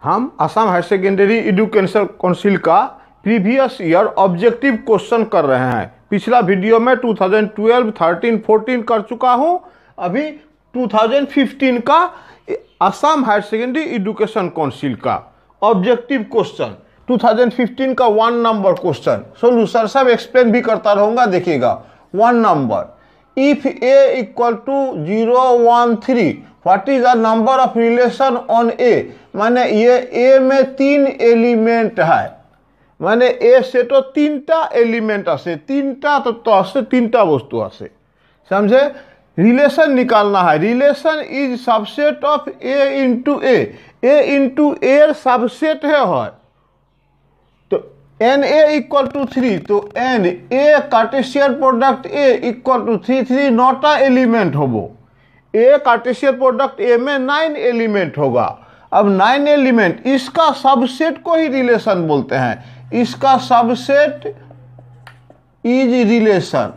हम Assam higher secondary education council का previous year objective question कर रहे हैं। पिछला वीडियो में 2012, 13, 14 कर चुका हूं। अभी 2015 का Assam higher secondary education council का ऑब्जेक्टिव क्वेश्चन 2015 का 1 नंबर क्वेश्चन सोल्यूशन सब एक्सप्लेन भी करता रहूंगा, देखिएगा। 1 number, if a equal to 0, 1, 3 what is the number of relation on a। माने ये a में 3 एलिमेंट है, माने a से तो 3टा एलिमेंट आसे, 3टा तत्व आसे, 3टा वस्तु आसे, समझे। रिलेशन निकालना है। Relation is subset of a into a subset है। तो एन ए इक्वल टू 3, तो n A cartesian product A equal to 3 नौटा एलिमेंट होगो। ए कार्टेशियन प्रोडक्ट ए में 9 एलिमेंट होगा। अब 9 एलिमेंट, इसका सबसेट को ही रिलेशन बोलते हैं। इसका सबसेट इज रिलेशन।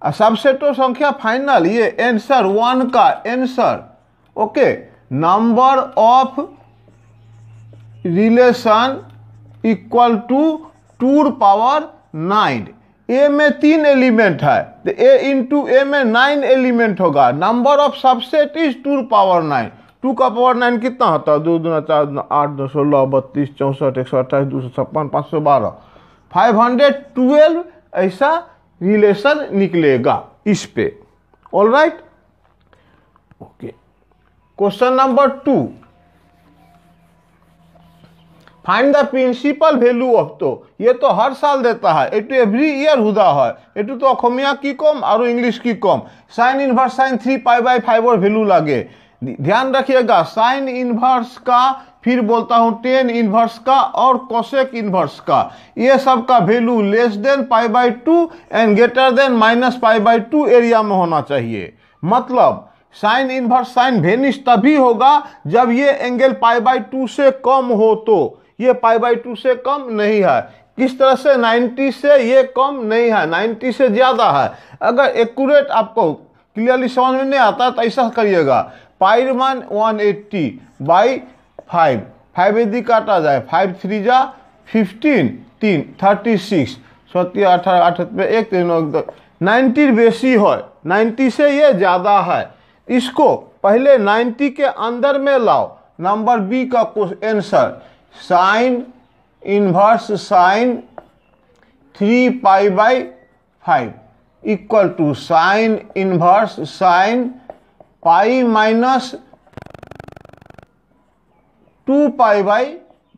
सबसेट तो संख्या फाइनल, ये आंसर 1 का answer. Okay, number of relation equal to 2 power 9। A में 3 एलिमेंट है, तो ए इंटू ए में 9 एलिमेंट होगा। Number of subset is 2 power 9। 2 का पावर 9 कितना होता है? 2 दूना 4, 8, 2, 16, 32, 64, 128, 256, 512, 512 ऐसा रिलेशन निकलेगा इस पे। All right, okay. Question number 2, find the principal value of. तो ये तो हर साल देता है, एटू एवरी ईयर हुदा है। एटू तो अखमिया की कम और इंग्लिश की कम। Sine inverse sine 3 pi by 5 और वैल्यू लागे। ध्यान रखिएगा, साइन इनवर्स का, फिर बोलता हूं टेन इनवर्स का और कोसेक इनवर्स का, ये सब का value less than pi by 2 and greater than minus pi by 2 area में होना चाहिए। मतलब साइन इनवर्स साइन वेनिश तभी होगा जब ये एंगल पाई बाई 2 से कम हो। तो ये पाई बाई 2 से कम नहीं है। किस तरह से? 90 से ये कम नहीं है, 90 से ज्यादा है। अगर एक्यूरेट आपको क्लियरली समझ में नहीं आता तो ऐसा करिएगा, पाई 180 बाई 5 यदि काटा जाए, 5 3 जा 15, 3 36, 17, 18, 8 1 3 90 बेसी है, 90 से ये ज्यादा है। इसको पहले 90 के अंदर में लाओ। नंबर बी का answer, sine inverse sine 3 pi by 5 equal to sine inverse sine pi minus 2 pi by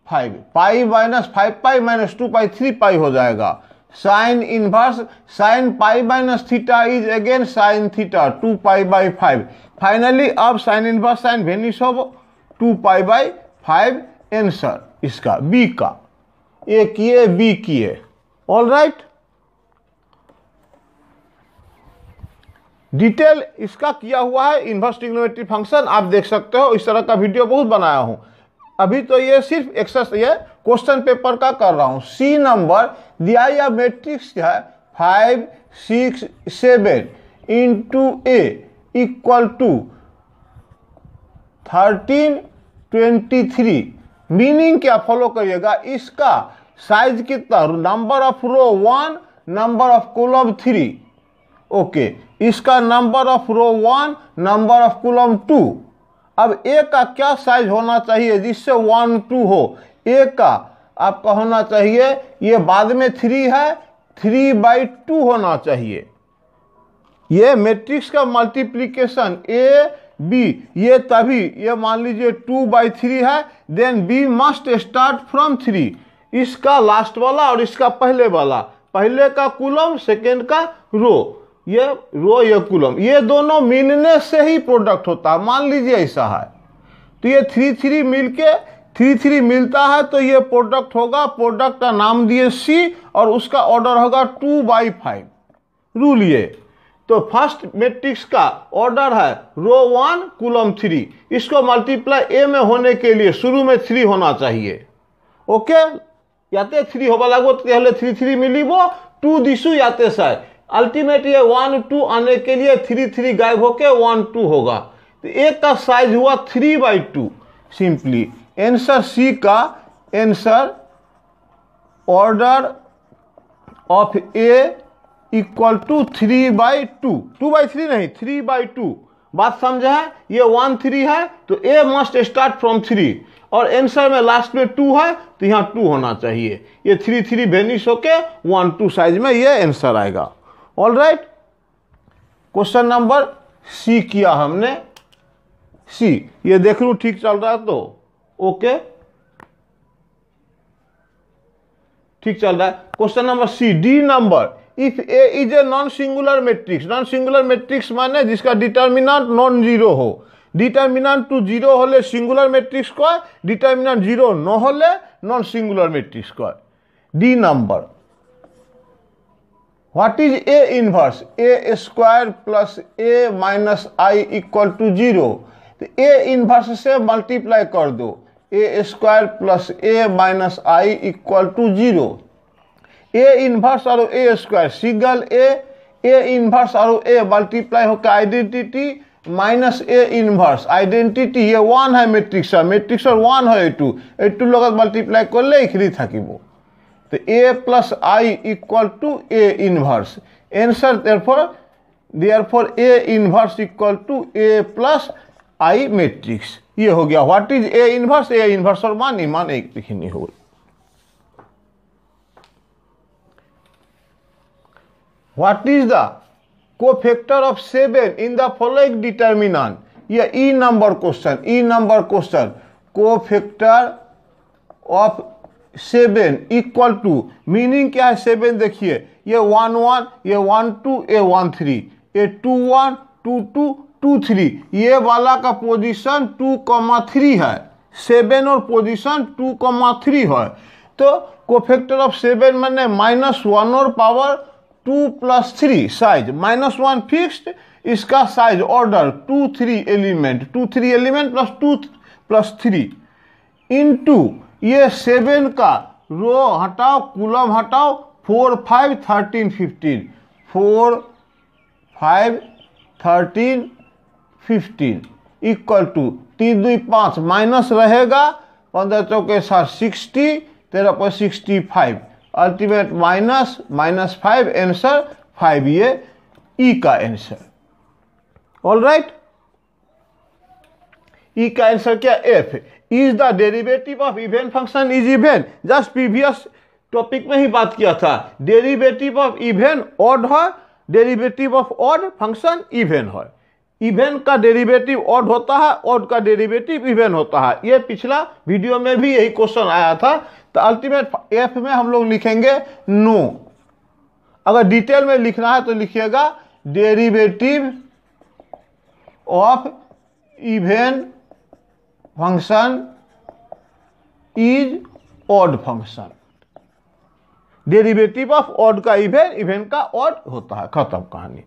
5। Pi minus 5 pi minus 2 pi 3 pi हो जाएगा। Sine inverse sine pi minus theta is again sine theta 2 pi by 5। Finally अब sine inverse sine vanish हो 2 pi by 5 answer इसका B का। A किए B किए। All right, detail इसका किया हुआ है। इनवर्स ट्रिग्नोमेट्री फंक्शन आप देख सकते हो, इस तरह का वीडियो बहुत बनाया हूं। अभी तो ये सिर्फ एक्सरसाइज, ये क्वेश्चन पेपर का कर रहा हूं। सी नंबर दिया या मैट्रिक्स है 5 6 7 into A equal to 13 23। Meaning क्या फॉलो करिएगा, इसका साइज कितना? Number of row 1, number of column 3। Okay, इसका number of row 1, number of column 2। अब ए का क्या साइज होना चाहिए जिससे 1 2 हो? ए का आपका होना चाहिए, ये बाद में 3 है, 3/2 होना चाहिए। ये मैट्रिक्स का मल्टीप्लिकेशन ए बी, ये तभी, ये मान लीजिए 2/3 है, then B must start from 3। इसका लास्ट वाला और इसका पहले वाला, पहले का कॉलम सेकेंड का रो, ये रो ये कॉलम, ये दोनों मिलने से ही प्रोडक्ट होता है। मान लीजिए ऐसा है, तो ये 3 3 मिलके 3 3 मिलता है, तो ये प्रोडक्ट होगा। प्रोडक्ट का नाम दिए सी और उसका ऑर्डर होगा 2/5। रूल ये, तो फर्स्ट मैट्रिक्स का ऑर्डर है रो 1 कॉलम 3। इसको मल्टीप्लाई ए में होने के लिए शुरू में 3 होना चाहिए। ओके, याते 3 होगा लगो तो 3 3 मिली वो 2 दिशु याते साइड। अल्टीमेट ये 1 2 आने के लिए 3 3 गायब होके 1 2 होगा। तो एक का साइज हुआ 3/2। सिंपली आंसर सी का answer order of A equal to 3/2, 2/3 नहीं 3/2। बात समझे है? ये 1 3 है तो ए मस्ट स्टार्ट फ्रॉम 3 और आंसर में लास्ट में 2 है तो यहाँ 2 होना चाहिए। ये 3 3 वेनिश होके 1 2 साइज में ये आंसर आएगा। All right, question number C किया हमने। सी ये देख लूं ठीक चल रहा है तो ओके, ठीक चल रहा है। Question number C, D number, if A is A non singular matrix. Non singular matrix माने जिसका डिटर्मिनेंट नॉन जीरो हो। डिटर्मिनेंट टू जीरो होले सिंगुलर मैट्रिक्स को, डिटर्मिनेंट जीरो न होले नॉन सिंगुलर मैट्रिक्स को। D number, what is A inverse? A square plus A minus I equal to 0। तो A inverse से मल्टीप्लाई कर दो, A square plus A minus I equal to 0। A inverse और ए square single ए inverse और A multiply होकर identity minus A inverse. Identity ये 1 है matrix, matrix 1 है ए2 लोग मल्टीप्लाई कर ले इखरी था कि वो। तो A plus I equal to A inverse. Answer therefore A inverse equal to A plus I matrix. ये हो गया what is A inverse. A inverse और मान एक लिखनी हो। What is the cofactor of 7 in the following determinant. ये E number question. Cofactor of 7 equal to, meaning क्या है 7? देखिए ये 1 1, ये 1 2, ये 1 3, ये 2 1 2 2 2 3। ये वाला का पोजीशन 2,3 है, 7 और पोजीशन 2,3 है। तो कोफैक्टर ऑफ 7 मैंने -1 और पावर 2 + 3 साइज, -1 फिक्स्ड, इसका size order 2 3 element, 2 3 element plus 2 + 3 into ये 7 का रो हटाओ, कूलम हटाओ, 4 5 13 15, 4 5 13 15 इक्वल टू 3 2 5 माइनस रहेगा 15 चौके 7 60, 13 पर 65, अल्टीमेट -5, आंसर 5। ये ई का आंसर। ऑल राइट, ई का आंसर क्या? F is the derivative of even function is even. Just previous topic में ही बात किया था। डेरिवेटिव ऑफ इवन ऑड है, derivative of odd function even है। इवन का डेरिवेटिव ऑड होता है, ऑड का डेरिवेटिव इवन होता है। ये पिछला वीडियो में भी यही क्वेश्चन आया था। तो अल्टीमेट एफ में हम लोग लिखेंगे नो। अगर डिटेल में लिखना है तो लिखिएगा derivative of even function is odd function. Derivative of odd का इवन, इवन का ऑड होता है। खत्म कहानी।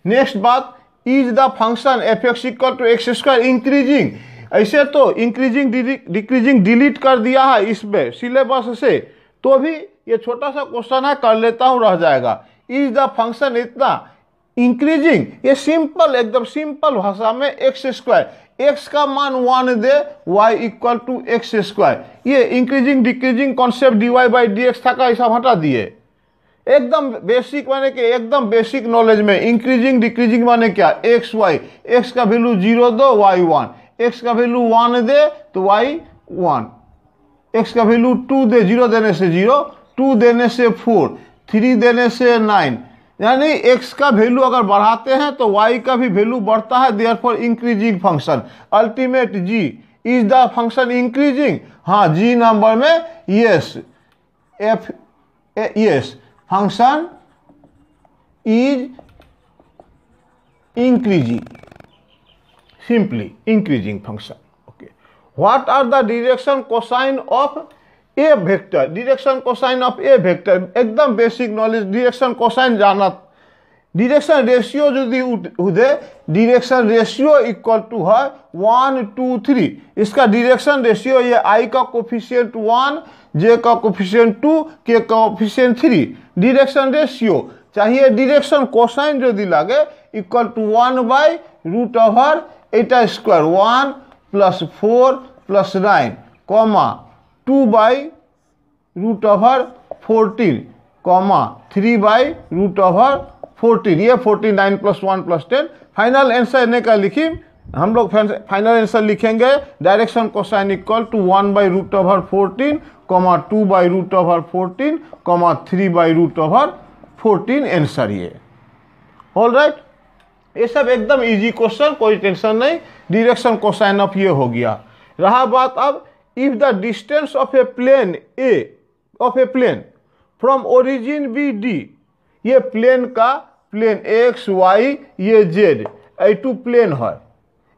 नेक्स्ट बात, is the function F X equal to X square increasing. ऐसे तो इंक्रीजिंग डिक्रीजिंग डिलीट कर दिया है इसमें सिलेबस से, तो भी ये छोटा सा क्वेश्चन है, कर लेता हूं, रह जाएगा। इज द फंक्शन इतना इंक्रीजिंग, ये सिंपल, एकदम सिंपल भाषा में एक्स स्क्वायर, एक्स का मान 1 दे, Y equal to X square. ये इंक्रीजिंग डिक्रीजिंग कॉन्सेप्ट dy/dx था का ऐसा हटा दिए। एकदम बेसिक माने कि एकदम बेसिक नॉलेज में इंक्रीजिंग डिक्रीजिंग माने क्या? एक्स वाई, एक्स का वैल्यू 0 दो, वाई 1, एक्स का वैल्यू 1 दे तो वाई 1, एक्स का वैल्यू 2 दे, 0 देने से 0, 2 देने से 4, 3 देने से 9, यानी एक्स का वैल्यू अगर बढ़ाते हैं तो वाई का भी वैल्यू बढ़ता है। Therefore increasing function. Ultimate G, is the function increasing? हाँ, जी नंबर में yes, F yes, function is increasing, simply increasing function. Okay, what are the direction cosine of a vector? Direction cosine of a vector एकदम basic knowledge. Direction cosine जाना, direction ratio यदि उदे, direction ratio equal to है 1 2 3। इसका direction ratio ये आई का coefficient 1, जे का coefficient 2, के का कोफिशिएंट 3। डायरेक्शन रेशियो चाहिए, डायरेक्शन कोसाइन यदि लगे equal to 1/, root over 8 square 1 plus 4 plus 9 comma 2 by root over 14 comma 3 by root over 14, ये 49 प्लस 1 प्लस 10। फाइनल आंसर ने का लिखी हम लोग, फाइनल आंसर लिखेंगे direction cosine equal to 1 by root over 14 comma 2 by root over 14 comma 3 by root over 14 answer ये। All right, ये सब एकदम इजी क्वेश्चन, कोई टेंशन नहीं। डायरेक्शन कोसाइन ऑफ ये हो गया। रहा बात अब, if the distance of a plane from origin be d, ये प्लेन का प्लेन एक्स वाई ये जेड टू प्लेन है,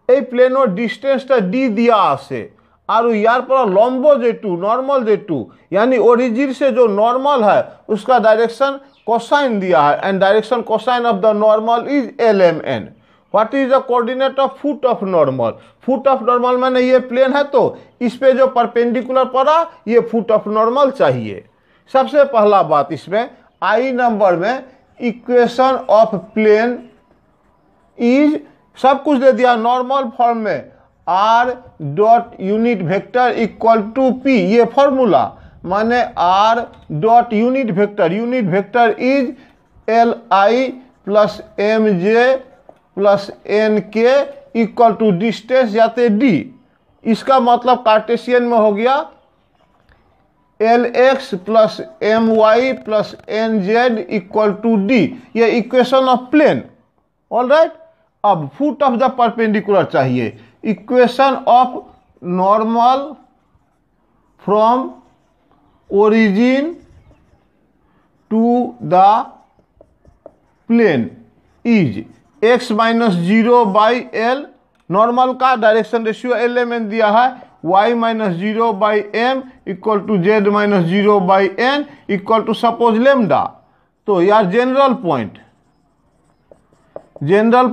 এই প্লেনৰ ডিস্টেন্সটা ডি দিয়া আছে और यार पर लंबो जेटू नॉर्मल जेटू यानी ओरिजिन से जो नॉर्मल है उसका डायरेक्शन कोसाइन दिया है and direction cosine of the normal is LMN। What is the coordinate of foot of normal? Foot of normal मैंने ये प्लेन है तो इस पे जो परपेंडिकुलर पड़ा ये फुट ऑफ नॉर्मल चाहिए। सबसे पहला बात इसमें आई नंबर में इक्वेशन ऑफ प्लेन इज सब कुछ दे दिया नॉर्मल फॉर्म में, r dot unit vector equal to p, ये फॉर्मूला माने r dot unit vector is LI plus MJ plus NK equal to distance जाते D। इसका मतलब कार्टेशियन में हो गया LX plus MY plus NZ equal to D, ये equation of plane. All right, अब फुट ऑफ द परपेंडिकुलर चाहिए, equation of normal from origin to the plane is x minus 0 by L, normal का direction ratio LMN दिया है, y minus 0 by M equal to z minus 0 by N equal to suppose lambda. तो यार general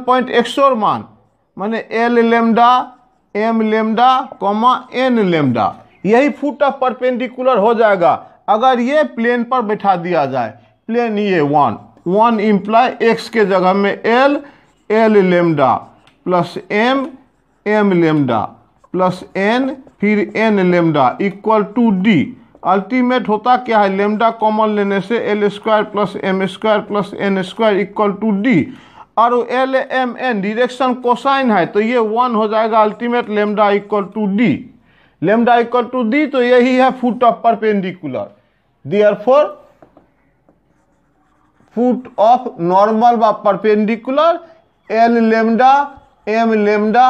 point x और मान माने L lambda M lambda comma N lambda, यही foot of perpendicular हो जाएगा अगर ये प्लेन पर बैठा दिया जाए। प्लेन ये 1 इम्प्लाई x के जगह में L lambda plus M lambda plus N फिर N lambda equal to D। Ultimate होता क्या है, लेमडा कॉमन लेने से L square plus M square plus N square equal to D, और LMN डायरेक्शन कोसाइन है तो ये 1 हो जाएगा ultimate lambda equal to D, तो यही है foot of perpendicular. Therefore foot of normal व perpendicular L lambda M lambda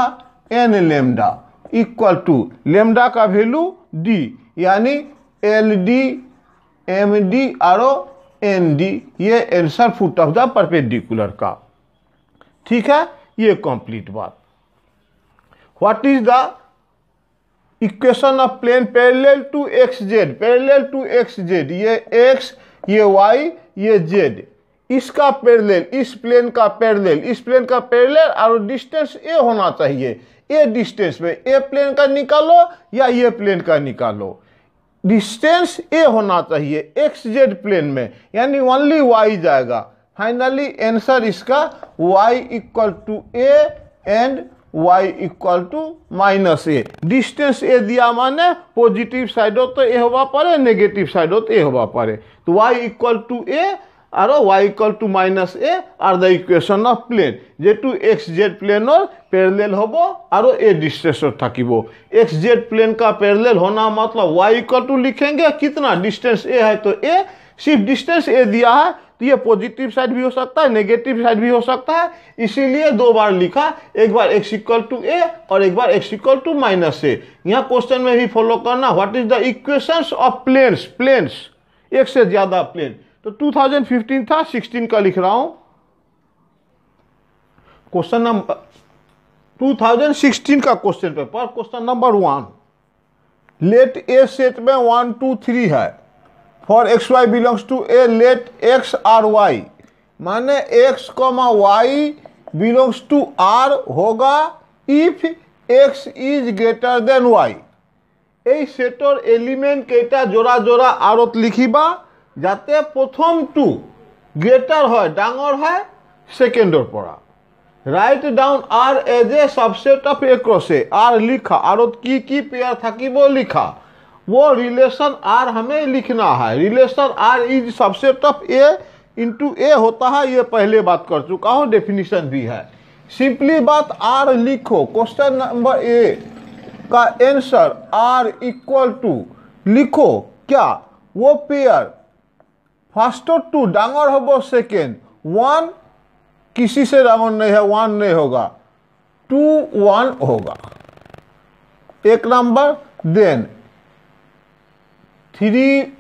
N lambda equal to lambda का वैल्यू D, यानी LD MD और ND, ये answer foot of the perpendicular का। ठीक है, ये कंप्लीट बात। What is the equation of plane parallel to XZ, ये x ये y ये z, इसका पैरेलल इस प्लेन का पैरेलल और डिस्टेंस a होना चाहिए। ए डिस्टेंस में ए प्लेन का निकालो या ये प्लेन का निकालो, डिस्टेंस a होना चाहिए XZ प्लेन में, यानी ओनली y जाएगा। फाइनली आंसर इसका y equal to a and y equal to minus a। Distance a दिया माने पॉजिटिव साइड हो तो a होगा पारे, नेगेटिव साइड हो तो a होगा पारे, तो y इक्वल टू a और y equal to minus a are the equation of plane जेटू XZ प्लेन और पैरेलल होबो और a डिस्टेंस थाकिबो। XZ प्लेन का पैरेलल होना मतलब y इक्वल टू लिखेंगे कितना, डिस्टेंस a है तो a, सिर्फ डिस्टेंस a दिया है तो ये पॉजिटिव साइड भी हो सकता है नेगेटिव साइड भी हो सकता है, इसीलिए दो बार लिखा, एक बार x इक्वल टू a और एक बार x equal to minus a। यहाँ क्वेश्चन में भी फॉलो करना, what is the equations of planes, एक से ज्यादा प्लेन। तो 2015 था, 16 का लिख रहा हूं क्वेश्चन नंबर 2016 का question paper, question number 1। Let A set में 1 2 3 है, for X Y belongs to A let X R Y, माने X comma Y belongs to R होगा if X is greater than Y. এই সেটর element কেটা জোড়া জোড়া আরত লিখিবা যাতে প্রথম টু গ্রেটার হয় ডাঙর হয় সেকেন্ডর পড়া। Write down R as A subset of A cross A. R लिखा और की पेयर था कि वो लिखा, वो रिलेशन आर हमें लिखना है। Relation R is subset of A into A होता है, ये पहले बात कर चुका हूँ, डेफिनेशन भी है। सिंपली बात आर लिखो। क्वेश्चन नंबर ए का आंसर आर इक्वल टू लिखो क्या, वो पेयर फर्स्ट टू डांगर होबो सेकेंड, 1 किसी से डांगर नहीं है, 1 नहीं होगा, 2 1 होगा एक नंबर। देन 3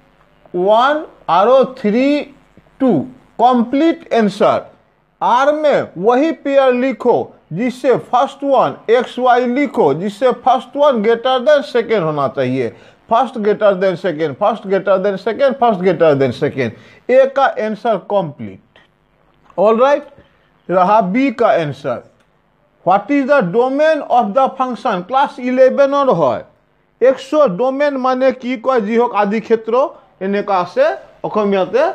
1 और 3 2 कंप्लीट आंसर। आर में वही पेयर लिखो जिससे फर्स्ट वन एक्स वाई लिखो, जिससे first one greater than second होना चाहिए। First greater than second, first greater than second, first greater than second. A का आंसर कंप्लीट। ऑल राइट, रहा बी का answer. What is the domain of the function. Class 11 और है 100 domain माने की कय जिहक आदि क्षेत्र एने का से অসমীয়াতে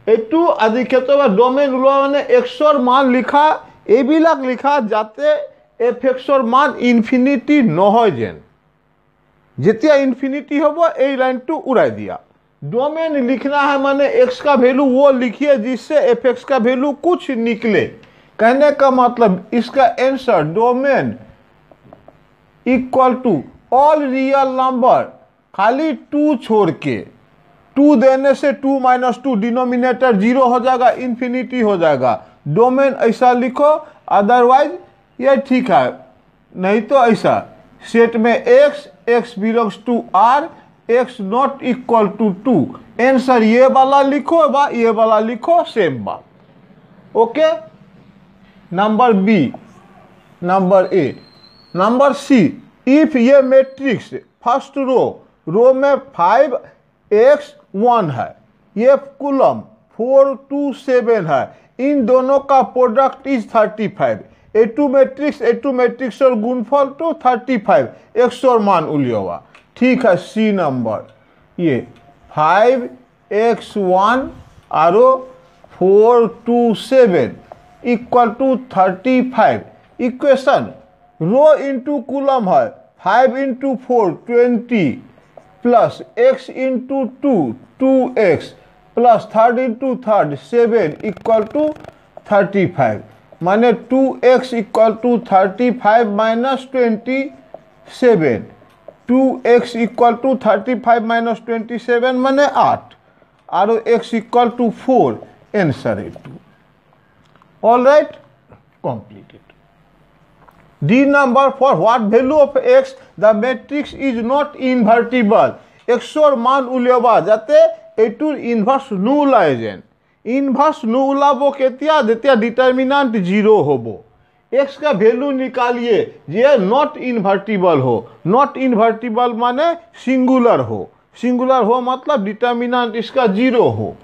এইটো আদি ক্ষেত্র বা ডোমেন ওলোৱা মানে এক্সৰ মান লিখা, এইবিলাক লিখা যাতে এফ এক্সৰ মান ইনফিনিটি নহয় যেন। যেতিয়া इन्फिनिटी होगा ये लाइन टू उड़ा दिया। डोमेन लिखना है माने एक्स का वैल्यू वो लिखिए जिससे एफ एक्स का वैल्यू कुछ निकले। कहने का मतलब इसका answer domain equal to all real number, खाली 2 छोड़ के, 2 देने से 2 - 2 डिनोमिनेटर 0 हो जाएगा, इन्फिनिटी हो जाएगा। डोमेन ऐसा लिखो, अदरवाइज ये ठीक है, नहीं तो ऐसा सेट में x belongs to R, x not equal to 2। Answer ये वाला लिखो बा ये वाला लिखो, सेम बात। Okay, number B. Number A. Number C, if ये मैट्रिक्स फर्स्ट रो में 5x 1 है, ये कॉलम 4 2 7 है, इन दोनों का प्रोडक्ट इज 35। ए2 मैट्रिक्स और गुणफल तो 35, एक्स और मान उलियोवा। ठीक है, सी नंबर ये 5x1 और 4 2 7 equal to 35। Equation row into column है, 5 × 4 20 plus x × 2 2x plus 3 × 3 7 equal to 35। माने 2x equal to 35 minus 27, 2x equal to 35 minus 27 माने 8 और x इक्वल टू 4। आंसर है 2। All right, completed. D number for what value of x the matrix is not invertible. x और मान उलियबा जाते एटुर inverse नु लाए जेन। Inverse नु उलाबो केतिया देतिया डिटरमिनेंट 0 होबो। x का वैल्यू निकालिए जे नॉट इनवर्टिबल हो। नॉट इनवर्टिबल माने सिंगुलर हो। सिंगुलर हो मतलब डिटरमिनेंट इसका 0 हो।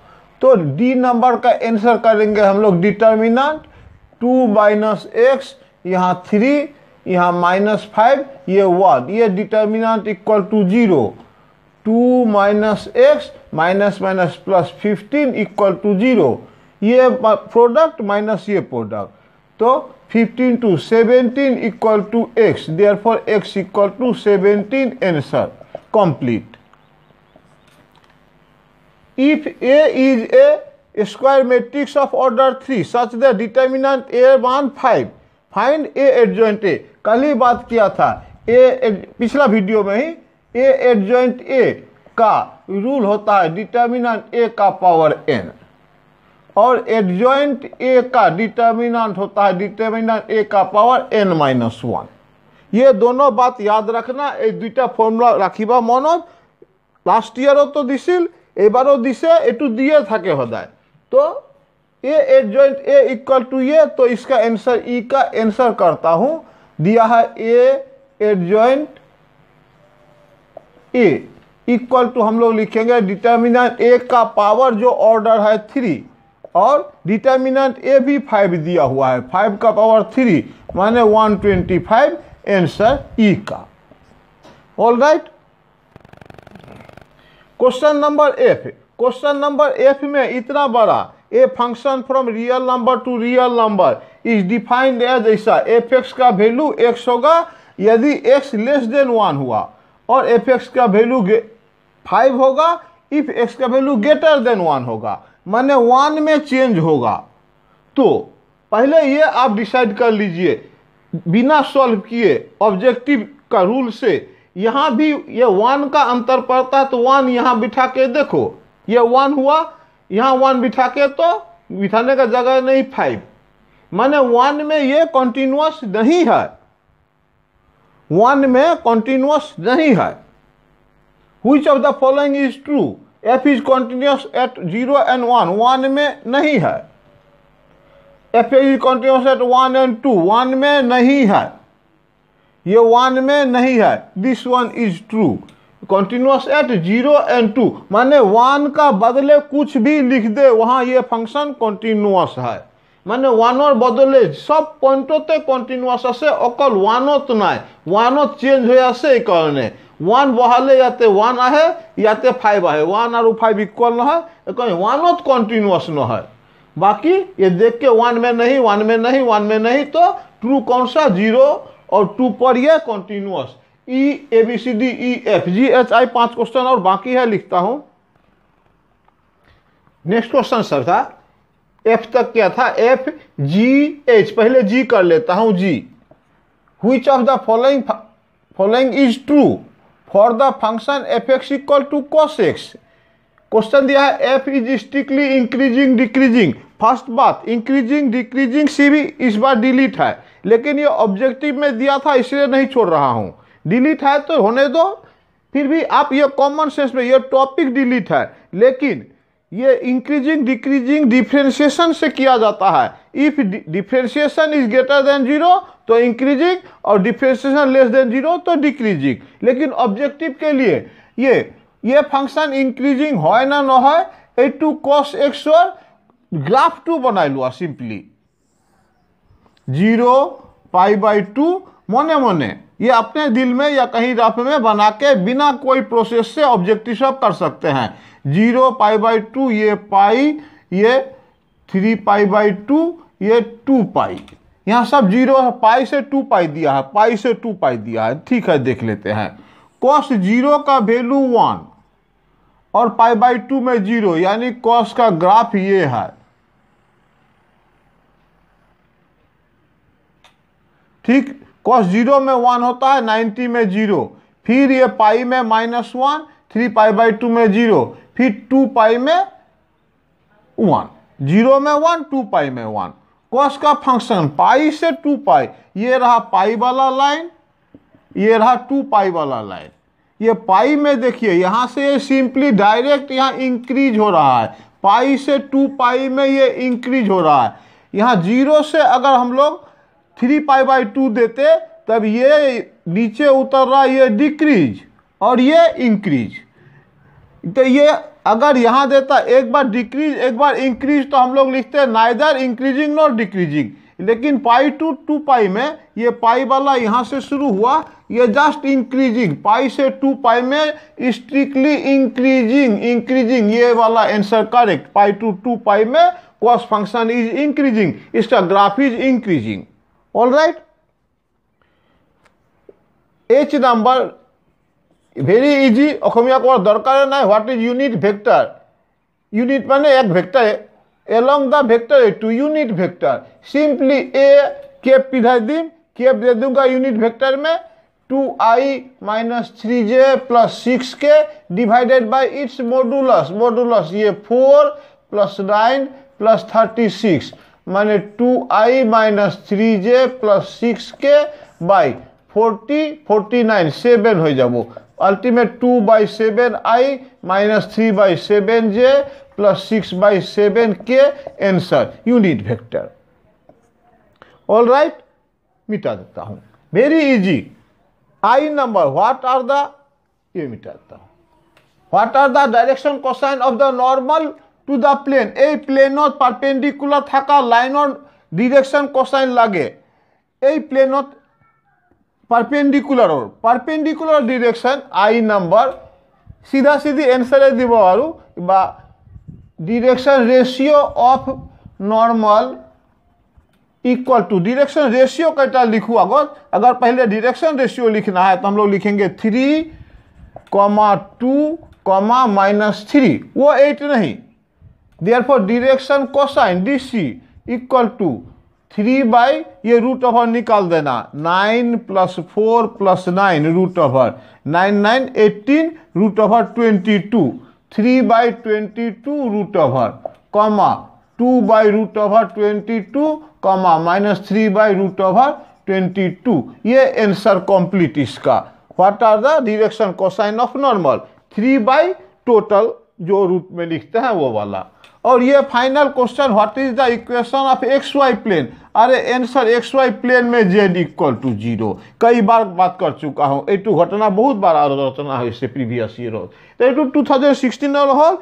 तो डी नंबर का आंसर करेंगे हम लोग। डिटरमिनेंट 2 - x, यहाँ 3, यहाँ -5, ये 1, ये determinant equal to 0। 2 - x minus minus plus 15 equal to 0। ये प्रोडक्ट माइनस ये प्रोडक्ट, तो 15 to 17 equal to x। Therefore x equal to 17। Answer complete. If a is a square matrix of order 3 such that determinant a मान 5, find a adjoint a। कल ही बात किया था पिछला video में ही, a adjoint a का rule होता है डिटरमिनेंट a का पावर n, और एडजॉइंट a का डिटरमिनेंट होता है डिटरमिनेंट a का पावर n-1। ये दोनों बात याद रखना। ये दुईटा फॉर्मूला राखिबा मनत। लास्ट ईयर तो दिसिल, एबारो दिसे, एटू दिए थाके सदाय। तो A adjoint a equal to ये, तो इसका आंसर ई का आंसर करता हूं। दिया है A adjoint a equal to हम लोग लिखेंगे डिटरमिनेंट a का पावर जो ऑर्डर है 3, और डिटरमिनेंट a भी 5 दिया हुआ है, 5 का पावर 3 माने 125। आंसर ई का। All right, question number F. Question number F में इतना बड़ा a function from real number to real number is defined as ऐसा, एफ एक्स का वैल्यू एक्स होगा यदि एक्स लेस देन 1 हुआ, और एफ एक्स का वैल्यू 5 होगा इफ एक्स का वैल्यू ग्रेटर देन 1 होगा, माने 1 में चेंज होगा। तो पहले ये आप डिसाइड कर लीजिए बिना सॉल्व किए ऑब्जेक्टिव का रूल से। यहाँ भी ये 1 का अंतर पड़ता है तो 1 यहाँ बिठा के देखो, ये 1 हुआ, यहाँ 1 बिठा के तो बिठाने का जगह नहीं 5, माने 1 में ये कॉन्टिन्यूअस नहीं है, 1 में कॉन्टिन्यूअस नहीं है। Which of the following is true? F is continuous at 0 and 1, 1 में नहीं है। F is continuous at 1 and 2, 1 में नहीं है, ये 1 में नहीं है। This one is true, continuous at 0 and 2, माने 1 का बदले कुछ भी लिख दे वहाँ ये फंक्शन कॉन्टिन्यूअस है, माने 1 और बदले सब पॉइंटों कॉन्टिन्यूअस আছে, অকল 1 নাই, 1 চেঞ্জ হয়ে আছে এই কারণে 1 বহালে ইয়াতে 1 আহে ইয়াতে 5 আহে, 1 और 5 इक्वल নহয়, এখন 1 কন্টিনিউয়াস নহয়। बाकी ये देख के 1 में नहीं, 1 में नहीं, 1 में नहीं, तो ट्रू कौन सा 0 और 2 पर ये continuous. E A B C D E F G H I 5 question और बाकी है, लिखता हूं। नेक्स्ट क्वेश्चन सर था एफ तक क्या था, एफ जी एच, पहले जी कर लेता हूं जी। Which of the following is true for the function F X equal to cos X. Question दिया है F is strictly increasing decreasing. First बात इंक्रीजिंग डिक्रीजिंग सी भी इस बार डिलीट है, लेकिन ये ऑब्जेक्टिव में दिया था इसलिए नहीं छोड़ रहा हूं, डिलीट है तो होने दो। फिर भी आप ये कॉमन सेंस में ये टॉपिक डिलीट है, लेकिन ये इंक्रीजिंग डिक्रीजिंग डिफरेंशिएशन से किया जाता है। If differentiation is greater then 0 तो इंक्रीजिंग और डिफरेंशिएशन लेस देन 0 तो डिक्रीजिंग। लेकिन ऑब्जेक्टिव के लिए ये फंक्शन इंक्रीजिंग है ना न है, ए टू कॉस एक्स और ग्राफ 2 बना लुआ सिंपली 0 π/2 मने मने ये अपने दिल में या कहीं रफ में बना के बिना कोई प्रोसेस से ऑब्जेक्टिव सब कर सकते हैं। 0 π/2 ये पाई, ये 3 π/2 ये 2 पाई, यहाँ सब 0 है, पाई से 2 पाई दिया है, पाई से 2 पाई दिया है। ठीक है देख लेते हैं। कॉस 0 का वैल्यू 1 और π/2 में 0, यानी कॉस का ग्राफ ये है। ठीक, कॉस 0 में 1 होता है, 90 में 0, फिर ये पाई में -1, 3 π/2 में 0, फिर 2 पाई में 1, 0 में 1, 2 पाई में 1। कॉस का फंक्शन पाई से 2 पाई, ये रहा पाई वाला लाइन, ये रहा 2 पाई वाला लाइन। ये पाई में देखिए यहाँ से ये सिंपली डायरेक्ट यहाँ इंक्रीज हो रहा है, पाई से 2 पाई में ये इंक्रीज हो रहा है। यहाँ 0 से अगर हम लोग 3 π/2 देते तब ये नीचे उतर रहा, ये डिक्रीज और ये इंक्रीज। तो ये अगर यहाँ देता एक बार डिक्रीज एक बार इंक्रीज तो हम लोग लिखते हैं नाइदर इंक्रीजिंग नॉट डिक्रीजिंग। लेकिन पाई टू 2 पाई में ये पाई वाला यहाँ से शुरू हुआ, ये जस्ट इंक्रीजिंग, पाई से 2 पाई में स्ट्रिक्टली इंक्रीजिंग, ये वाला answer correct. Pi to 2 pi में कॉस फंक्शन इज इंक्रीजिंग, इसका graph is increasing. All right. H number very easy, Asomiya কোৱাৰ দৰকাৰ নাই। What is unit vector? Unit মানে এক vector along the vector A to unit vector. Simply A cap पिधाई दी, cap दे दूंगा यूनिट वेक्टर में 2i - 3j + 6k divided by its modulus. Modulus ये 4 + 9 + 36 माने 2i - 3j + 6k बाय 40 49 7 हो जाबो। Ultimate 2/7i - 3/7j + 6/7k answer unit vector. All right, मिटा देता हूं, very easy. I number what are the, ये मिटा देता हूं, what are the direction cosine of the normal to the plane. ए प्लेनत परपेंडिकुलर थाका लाइनर डायरेक्शन कोसाइन लागे। ए प्लेनत परपेंडिकुलर डायरेक्शन आई नंबर सीधा सीधी आंसर দিব আৰু বা direction ratio of normal equal to direction ratio कैटा लिखू अगर पहले डिरेक्शन रेशियो लिखना है तो हम लोग लिखेंगे 3, 2, -3, वो 8 नहीं। Therefore direction cosine DC equal to 3 by ये रूट ओवर निकाल देना 9 + 4 + 9 root over 9 9 18 root over 22 3/22 root over comma 2/√22 -3/√22। ये आंसर कंप्लीट इसका। What are the direction cosine of normal 3 total जो रूट में लिखते हैं वो वाला। और ये final question what is the equation of XY plane. अरे आंसर XY प्लेन में z = 0 कई बार बात कर चुका हूँ। 2 घटना बहुत बार आलोचना है इससे प्रीवियस ईयर। तो 2016 हॉल